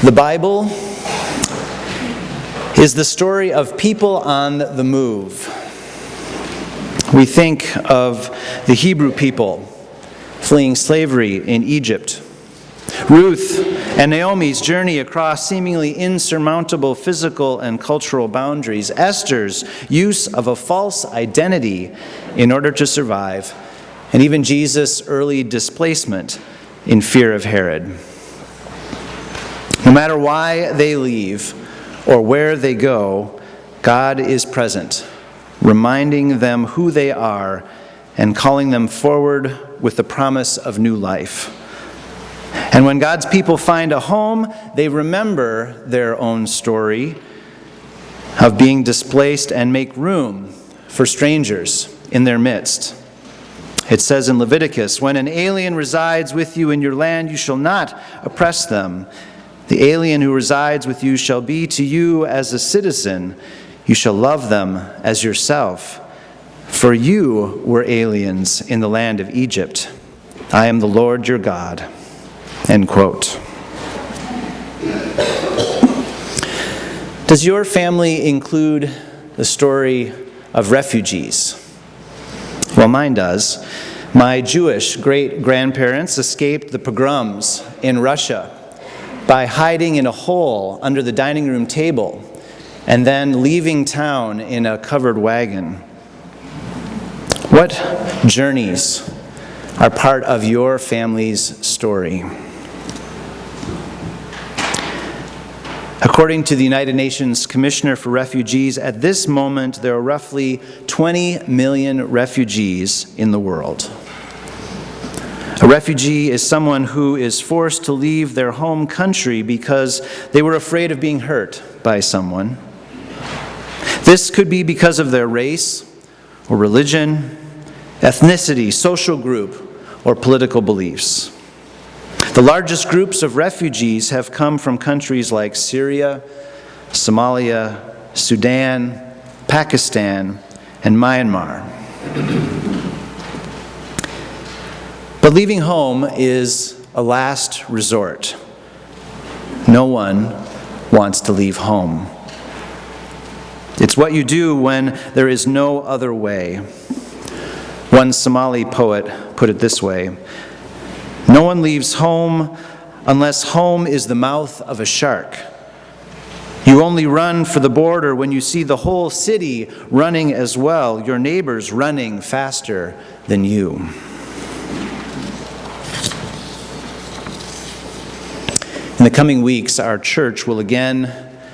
The Bible is the story of people on the move. We think of the Hebrew people fleeing slavery in Egypt, Ruth and Naomi's journey across seemingly insurmountable physical and cultural boundaries, Esther's use of a false identity in order to survive, and even Jesus' early displacement in fear of Herod. No matter why they leave or where they go, God is present, reminding them who they are and calling them forward with the promise of new life. And when God's people find a home, they remember their own story of being displaced and make room for strangers in their midst. It says in Leviticus, "When an alien resides with you in your land, you shall not oppress them. The alien who resides with you shall be to you as a citizen. You shall love them as yourself. For you were aliens in the land of Egypt. I am the Lord your God." End quote. Does your family include the story of refugees? Well, mine does. My Jewish great-grandparents escaped the pogroms in Russia by hiding in a hole under the dining room table and then leaving town in a covered wagon. What journeys are part of your family's story? According to the United Nations Commissioner for Refugees, at this moment there are roughly 20 million refugees in the world. A refugee is someone who is forced to leave their home country because they were afraid of being hurt by someone. This could be because of their race or religion, ethnicity, social group, or political beliefs. The largest groups of refugees have come from countries like Syria, Somalia, Sudan, Pakistan, and Myanmar. But leaving home is a last resort. No one wants to leave home. It's what you do when there is no other way. One Somali poet put it this way: "No one leaves home unless home is the mouth of a shark. You only run for the border when you see the whole city running as well, your neighbors running faster than you." In the coming weeks, our church will again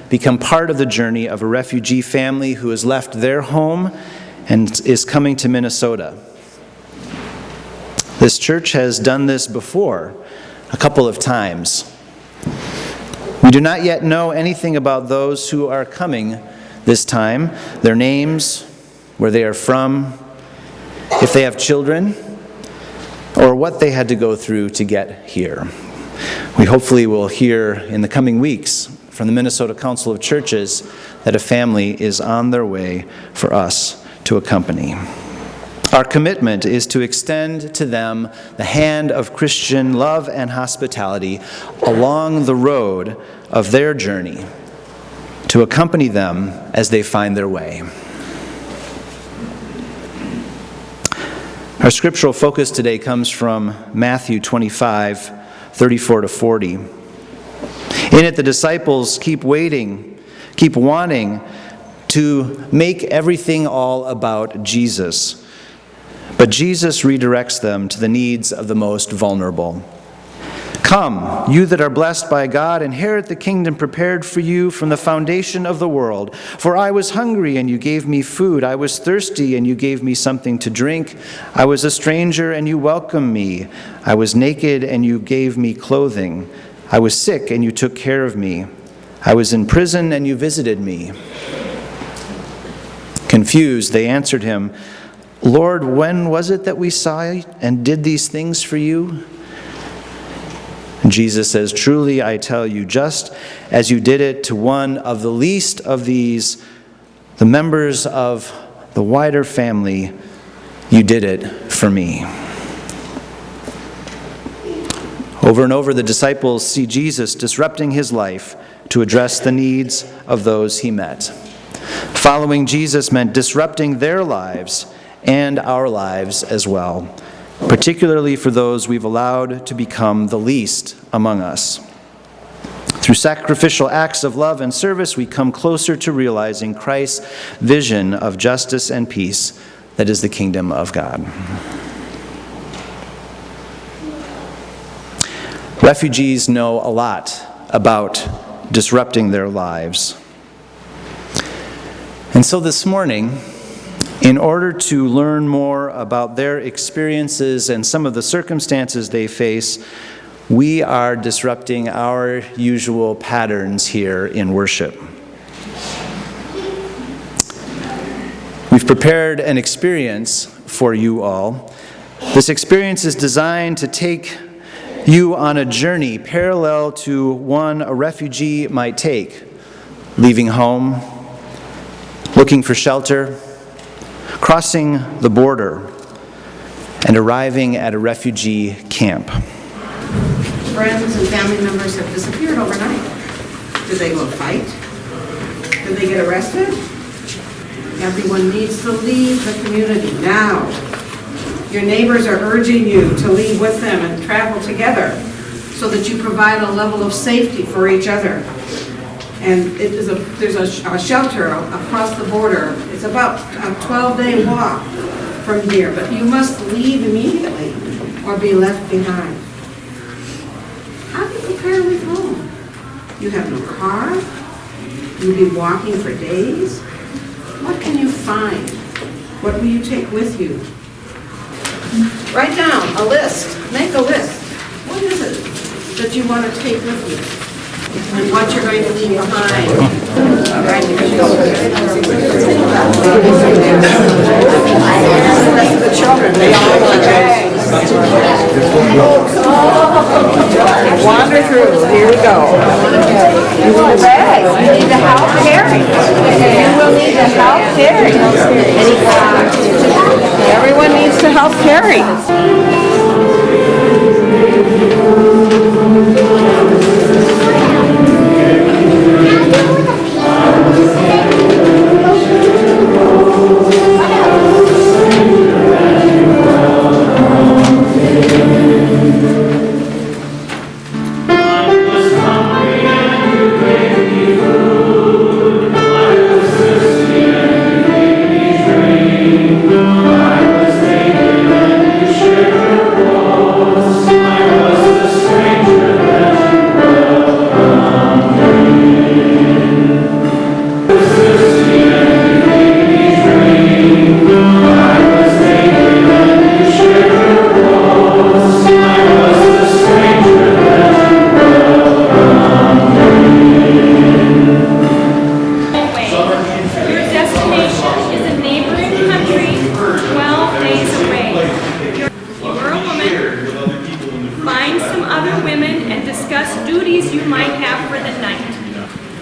become part of the journey of a refugee family who has left their home and is coming to Minnesota. This church has done this before, a couple of times. We do not yet know anything about those who are coming this time, their names, where they are from, if they have children, or what they had to go through to get here. We hopefully will hear in the coming weeks from the Minnesota Council of Churches that a family is on their way for us to accompany. Our commitment is to extend to them the hand of Christian love and hospitality along the road of their journey, to accompany them as they find their way. Our scriptural focus today comes from Matthew 25, 34 to 40. In it, the disciples keep wanting to make everything all about Jesus. But Jesus redirects them to the needs of the most vulnerable. "Come, you that are blessed by God, inherit the kingdom prepared for you from the foundation of the world. For I was hungry, and you gave me food. I was thirsty, and you gave me something to drink. I was a stranger, and you welcomed me. I was naked, and you gave me clothing. I was sick, and you took care of me. I was in prison, and you visited me." Confused, they answered him, "Lord, when was it that we saw you and did these things for you?" And Jesus says, "Truly I tell you, just as you did it to one of the least of these, the members of the wider family, you did it for me." Over and over, the disciples see Jesus disrupting his life to address the needs of those he met. Following Jesus meant disrupting their lives and our lives as well, particularly for those we've allowed to become the least among us. Through sacrificial acts of love and service, we come closer to realizing Christ's vision of justice and peace that is the kingdom of God. Refugees know a lot about disrupting their lives. And so this morning, in order to learn more about their experiences and some of the circumstances they face, we are disrupting our usual patterns here in worship. We've prepared an experience for you all. This experience is designed to take you on a journey parallel to one a refugee might take, leaving home, looking for shelter, crossing the border, and arriving at a refugee camp. Friends and family members have disappeared overnight. Did they go fight? Did they get arrested? Everyone needs to leave the community now. Your neighbors are urging you to leave with them and travel together so that you provide a level of safety for each other. And there's a shelter across the border. It's about a 12-day walk from here, but you must leave immediately or be left behind. How do you prepare to leave home? You have no car. You'll be walking for days. What can you find? What will you take with you? Write down a list. Make a list. What is it that you want to take with you? And what you're going to leave behind. The children, they all want bags. Wander through. Here we go. You want a bag. You need to help carry. You will need to help carry. Everyone needs to help carry.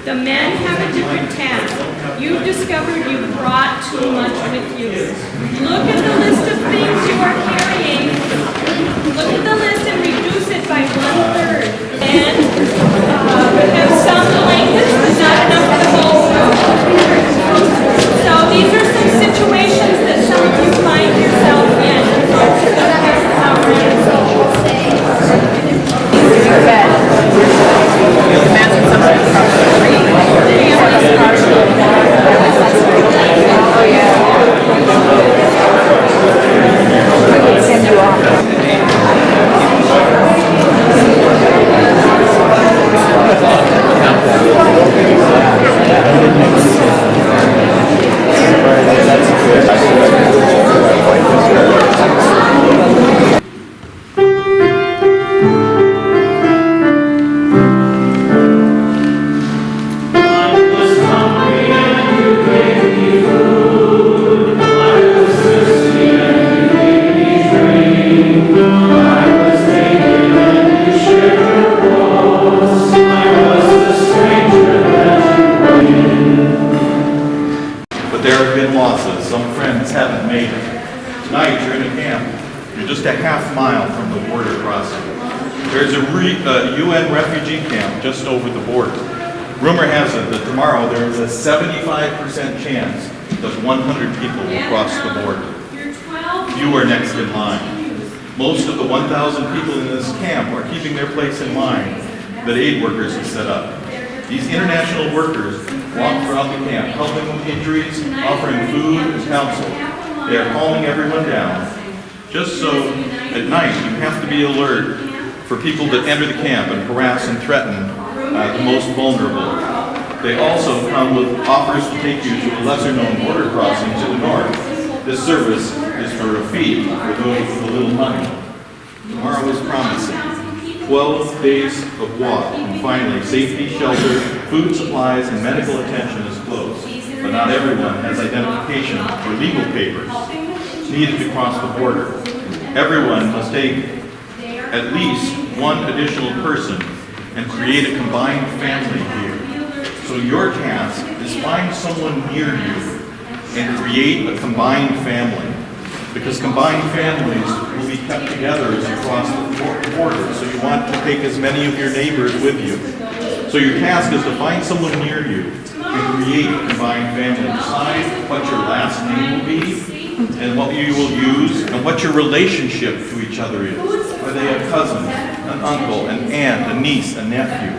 The men have a different task. You've discovered you've brought too much with you. Look at the list of things you are carrying. Look at the list and reduce it by 1/3. And have some blankets, but not enough for the whole room. So these are some situations that some of you find yourself in. Imagine somebody across the street. Oh yeah. I would send you off. a UN refugee camp just over the border. Rumor has it that tomorrow there is a 75% chance that 100 people will cross the border. You are next in line. Most of the 1,000 people in this camp are keeping their place in line that aid workers have set up. These international workers walk throughout the camp, helping with injuries, offering food and counsel. They are calming everyone down. Just so at night you have to be alert for people that enter the camp and harass and threaten the most vulnerable. They also come with offers to take you to a lesser-known border crossing to the north. This service is for a fee for those with a little money. Tomorrow is promising. 12 days of walk, and finally, safety, shelter, food supplies, and medical attention is close. But not everyone has identification or legal papers needed to cross the border. Everyone must take at least one additional person and create a combined family here. So your task is find someone near you and create a combined family. Because combined families will be kept together as you cross the border. So you want to take as many of your neighbors with you. So your task is to find someone near you and create a combined family. Decide what your last name will be and what you will use and what your relationship to each other is. Are they a cousin, an uncle, an aunt, a niece, a nephew?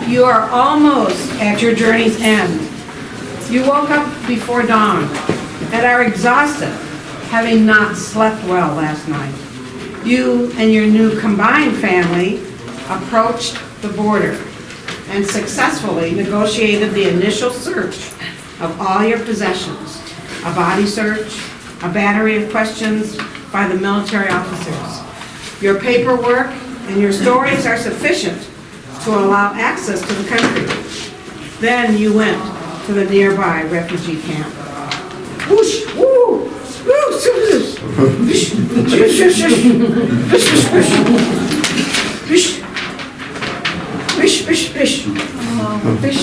You are almost at your journey's end. You woke up before dawn and are exhausted, having not slept well last night. You and your new combined family approached the border and successfully negotiated the initial search of all your possessions, a body search, a battery of questions by the military officers. Your paperwork and your stories are sufficient to allow access to the country. Then you went to the nearby refugee camp. Whoosh, woo, woo, whoosh, whoosh, whoosh, whoosh, whoosh, whoosh, whoosh, whoosh, fish, fish, whoosh, whoosh,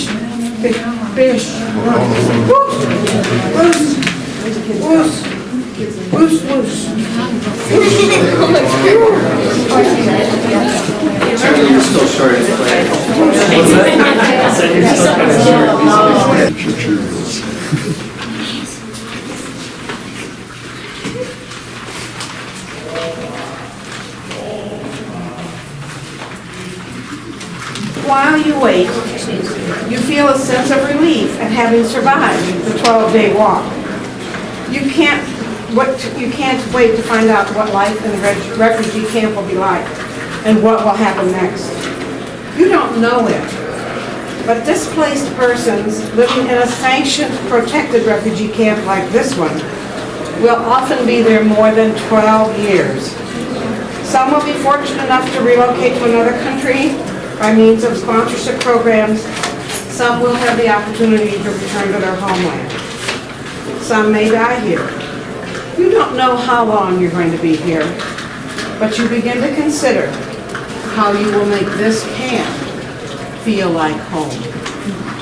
whoosh, You're still short of While you wait, you feel a sense of relief at having survived the 12-day walk. You can't wait to find out what life in the refugee camp will be like and what will happen next. You don't know it, but displaced persons living in a sanctioned, protected refugee camp like this one will often be there more than 12 years. Some will be fortunate enough to relocate to another country by means of sponsorship programs. Some will have the opportunity to return to their homeland. Some may die here. You don't know how long you're going to be here, but you begin to consider how you will make this camp feel like home.